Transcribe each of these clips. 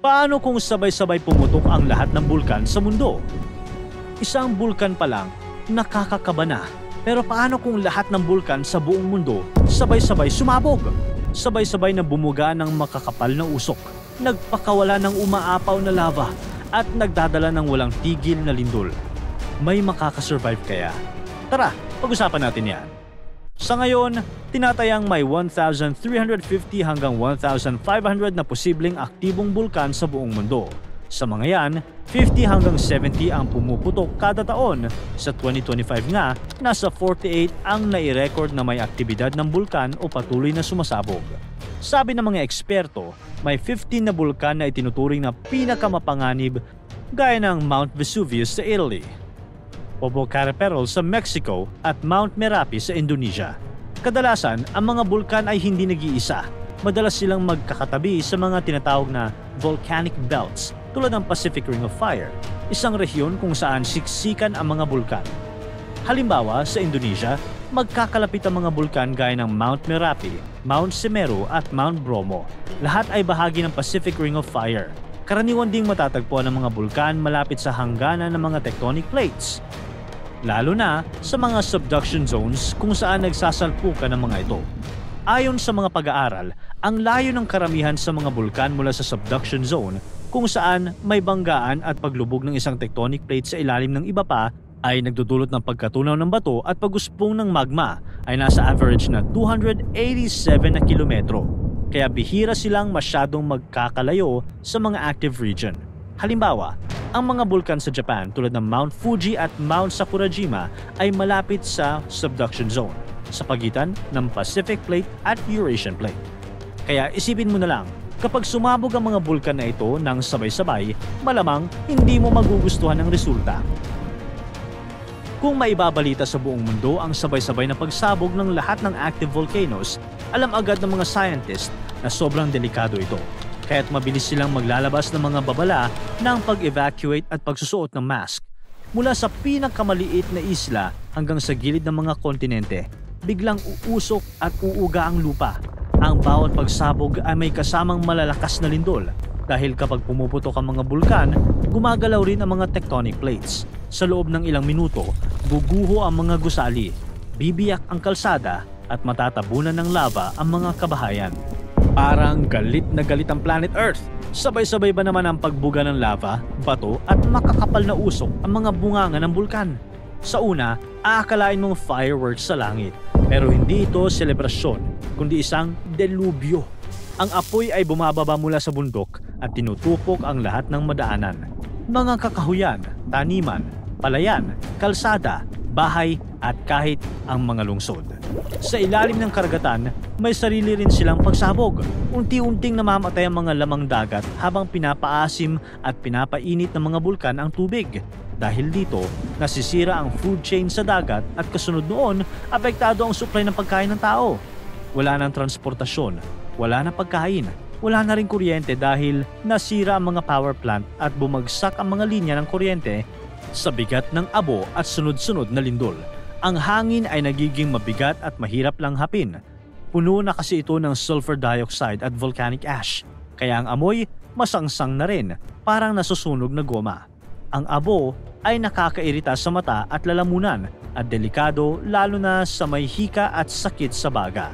Paano kung sabay-sabay pumutok ang lahat ng bulkan sa mundo? Isang bulkan pa lang, nakakakaba na. Pero paano kung lahat ng bulkan sa buong mundo sabay-sabay sumabog? Sabay-sabay na bumuga ng makakapal na usok, nagpakawala ng umaapaw na lava, at nagdadala ng walang tigil na lindol. May makakasurvive kaya? Tara, pag-usapan natin yan. Sa ngayon, tinatayang may 1,350 hanggang 1,500 na posibleng aktibong bulkan sa buong mundo. Sa mga yan, 50 hanggang 70 ang pumuputok kada taon. Sa 2025 nga, nasa 48 ang nai-record na may aktibidad ng bulkan o patuloy na sumasabog. Sabi ng mga eksperto, may 15 na bulkan na itinuturing na pinakamapanganib gaya ng Mount Vesuvius sa Italy, Popocatépetl sa Mexico at Mount Merapi sa Indonesia. Kadalasan, ang mga bulkan ay hindi nag-iisa. Madalas silang magkakatabi sa mga tinatawag na volcanic belts tulad ng Pacific Ring of Fire, isang rehiyon kung saan siksikan ang mga bulkan. Halimbawa, sa Indonesia, magkakalapit ang mga bulkan gaya ng Mount Merapi, Mount Semeru at Mount Bromo. Lahat ay bahagi ng Pacific Ring of Fire. Karaniwan ding matatagpuan ang mga bulkan malapit sa hangganan ng mga tectonic plates, lalo na sa mga subduction zones kung saan nagsasalpukan ang mga ito. Ayon sa mga pag-aaral, ang layo ng karamihan sa mga bulkan mula sa subduction zone kung saan may banggaan at paglubog ng isang tectonic plate sa ilalim ng iba pa ay nagdudulot ng pagkatunaw ng bato at pag-uspong ng magma ay nasa average na 287 na kilometro. Kaya bihira silang masyadong magkakalayo sa mga active region. Halimbawa, ang mga bulkan sa Japan tulad ng Mount Fuji at Mount Sakurajima ay malapit sa subduction zone sa pagitan ng Pacific Plate at Eurasian Plate. Kaya isipin mo na lang, kapag sumabog ang mga bulkan na ito ng sabay-sabay, malamang hindi mo magugustuhan ang resulta. Kung maibabalita sa buong mundo ang sabay-sabay na pagsabog ng lahat ng active volcanoes, alam agad ng mga scientist na sobrang delikado ito. Kaya't mabilis silang maglalabas ng mga babala ng pag-evacuate at pagsusuot ng mask. Mula sa pinakamaliit na isla hanggang sa gilid ng mga kontinente, biglang uusok at uuga ang lupa. Ang bawat pagsabog ay may kasamang malalakas na lindol dahil kapag pumuputok ang mga bulkan, gumagalaw rin ang mga tectonic plates. Sa loob ng ilang minuto, guguho ang mga gusali, bibiyak ang kalsada at matatabunan ng lava ang mga kabahayan. Parang galit na galit ang planet Earth. Sabay-sabay ba naman ang pagbuga ng lava, bato at makakapal na usok ang mga bunganga ng bulkan? Sa una, aakalain mong fireworks sa langit. Pero hindi ito selebrasyon, kundi isang delubyo. Ang apoy ay bumababa mula sa bundok at tinutupok ang lahat ng madaanan. Mga kakahuyan, taniman, palayan, kalsada, bahay at kahit ang mga lungsod. Sa ilalim ng karagatan, may sarili rin silang pagsabog. Unti-unting namamatay ang mga lamang dagat habang pinapaasim at pinapainit ng mga bulkan ang tubig. Dahil dito, nasisira ang food chain sa dagat at kasunod noon, apektado ang supply ng pagkain ng tao. Wala nang transportasyon, wala nang pagkain, wala na rin kuryente dahil nasira ang mga power plant at bumagsak ang mga linya ng kuryente sa bigat ng abo at sunod-sunod na lindol. Ang hangin ay nagiging mabigat at mahirap lang hapin. Puno na kasi ito ng sulfur dioxide at volcanic ash, kaya ang amoy masangsang na rin, parang nasusunog na goma. Ang abo ay nakakairita sa mata at lalamunan at delikado lalo na sa may hika at sakit sa baga.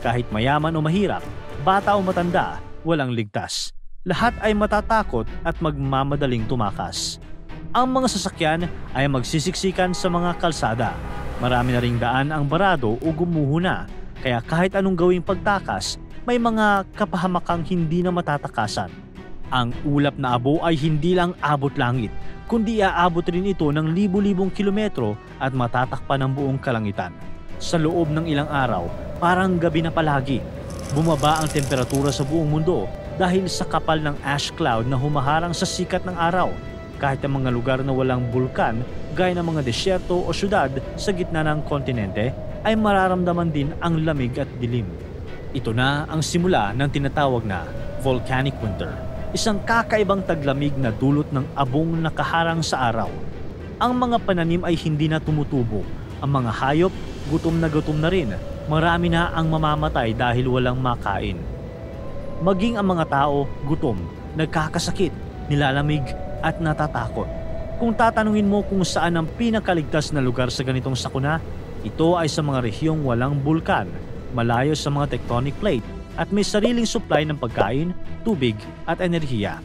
Kahit mayaman o mahirap, bata o matanda, walang ligtas. Lahat ay matatakot at magmamadaling tumakas. Ang mga sasakyan ay magsisiksikan sa mga kalsada. Marami na ring daan ang barado o gumuho na, kaya kahit anong gawing pagtakas, may mga kapahamakang hindi na matatakasan. Ang ulap na abo ay hindi lang abot langit, kundi aabot rin ito ng libu-libong kilometro at matatakpan ang buong kalangitan. Sa loob ng ilang araw, parang gabi na palagi. Bumaba ang temperatura sa buong mundo dahil sa kapal ng ash cloud na humaharang sa sikat ng araw. Kahit ang mga lugar na walang bulkan, gaya ng mga desyerto o syudad sa gitna ng kontinente, ay mararamdaman din ang lamig at dilim. Ito na ang simula ng tinatawag na volcanic winter, isang kakaibang taglamig na dulot ng abong nakaharang sa araw. Ang mga pananim ay hindi na tumutubo, ang mga hayop gutom na rin, marami na ang mamamatay dahil walang makain. Maging ang mga tao gutom nagkakasakit, nilalamig at natatakot. Kung tatanungin mo kung saan ang pinakaligtas na lugar sa ganitong sakuna, ito ay sa mga rehiyong walang bulkan, malayo sa mga tectonic plate at may sariling supply ng pagkain, tubig at enerhiya.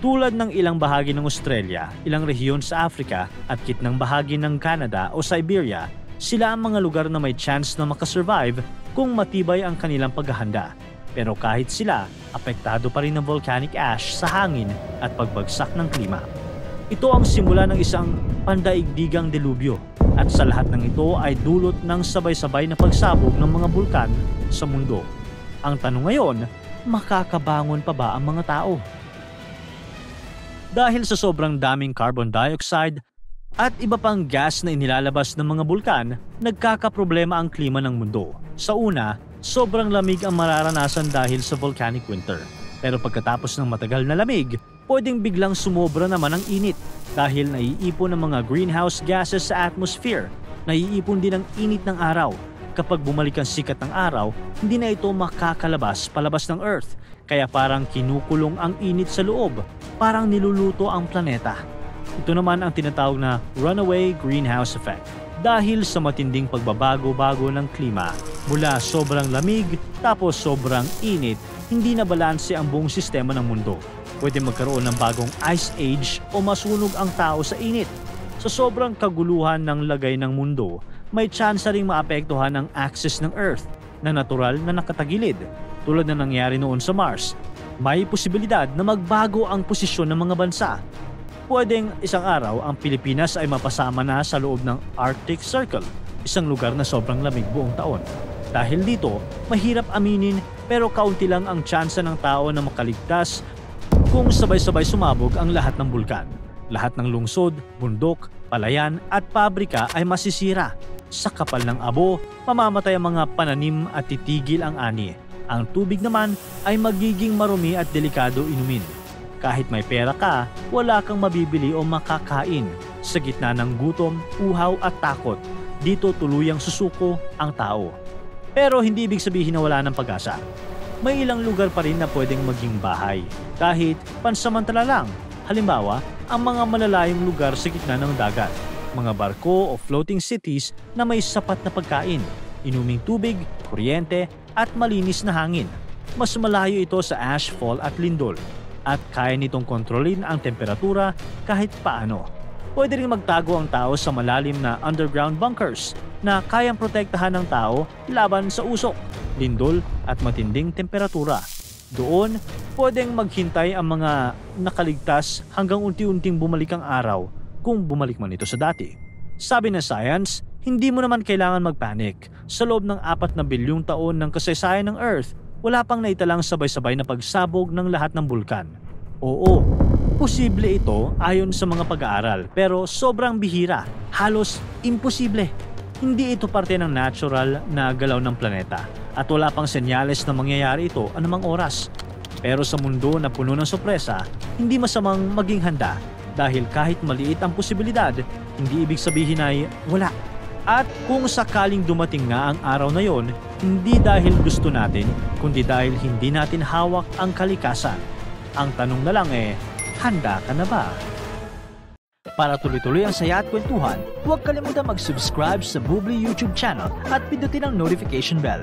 Tulad ng ilang bahagi ng Australia, ilang rehiyon sa Africa at gitnang bahagi ng Canada o Siberia, sila ang mga lugar na may chance na makasurvive kung matibay ang kanilang paghahanda. Pero kahit sila, apektado pa rin ng volcanic ash sa hangin at pagbagsak ng klima. Ito ang simula ng isang pandaigdigang delubyo at sa lahat ng ito ay dulot ng sabay-sabay na pagsabog ng mga bulkan sa mundo. Ang tanong ngayon, makakabangon pa ba ang mga tao? Dahil sa sobrang daming carbon dioxide at iba pang gas na inilalabas ng mga bulkan, nagkakaproblema ang klima ng mundo. Sa una, sobrang lamig ang mararanasan dahil sa volcanic winter. Pero pagkatapos ng matagal na lamig, pwedeng biglang sumobra naman ang init dahil naiipon ng mga greenhouse gases sa atmosphere. Naiipon din ang init ng araw. Kapag bumalik ang sikat ng araw, hindi na ito makakalabas palabas ng Earth. Kaya parang kinukulong ang init sa loob, parang niluluto ang planeta. Ito naman ang tinatawag na runaway greenhouse effect. Dahil sa matinding pagbabago-bago ng klima, mula sobrang lamig tapos sobrang init, hindi na balanse ang buong sistema ng mundo. Pwede magkaroon ng bagong ice age o masunog ang tao sa init. Sa sobrang kaguluhan ng lagay ng mundo, may tsansa ring maapektuhan ang axis ng Earth na natural na nakatagilid, tulad na nangyari noon sa Mars. May posibilidad na magbago ang posisyon ng mga bansa. Pwedeng isang araw ang Pilipinas ay mapasama na sa loob ng Arctic Circle, isang lugar na sobrang lamig buong taon. Dahil dito, mahirap aminin pero kaunti lang ang tsansa ng tao na makaligtas kung sabay-sabay sumabog ang lahat ng bulkan. Lahat ng lungsod, bundok, palayan at pabrika ay masisira. Sa kapal ng abo, mamamatay ang mga pananim at titigil ang ani. Ang tubig naman ay magiging marumi at delikado inumin. Kahit may pera ka, wala kang mabibili o makakain. Sa gitna ng gutom, uhaw at takot, dito tuluyang susuko ang tao. Pero hindi ibig sabihin na wala ng pag-asa. May ilang lugar pa rin na pwedeng maging bahay, kahit pansamantala lang. Halimbawa, ang mga malalayong lugar sa gitna ng dagat, mga barko o floating cities na may sapat na pagkain, inuming tubig, kuryente at malinis na hangin. Mas malayo ito sa ashfall at lindol at kaya nitong kontrolin ang temperatura kahit paano. Pwede rin magtago ang tao sa malalim na underground bunkers na kayang protektahan ng tao laban sa usok, lindol at matinding temperatura. Doon, pwedeng maghintay ang mga nakaligtas hanggang unti-unting bumalik ang araw kung bumalik man ito sa dati. Sabi ng science, hindi mo naman kailangan magpanik. Sa loob ng 4 na bilyong taon ng kasaysayan ng Earth, wala pang naitalang sabay-sabay na pagsabog ng lahat ng bulkan. Oo, posible ito ayon sa mga pag-aaral pero sobrang bihira, halos imposible. Hindi ito parte ng natural na galaw ng planeta at wala pang senyales na mangyayari ito anumang oras. Pero sa mundo na puno ng sorpresa, hindi masamang maging handa dahil kahit maliit ang posibilidad, hindi ibig sabihin ay wala. At kung sakaling dumating nga ang araw na yon, hindi dahil gusto natin, kundi dahil hindi natin hawak ang kalikasan. Ang tanong na lang handa ka na ba? Para tuloy-tuloy ang saya at kwentuhan, huwag kalimutan mag-subscribe sa Bubbly YouTube channel at pindutin ang notification bell.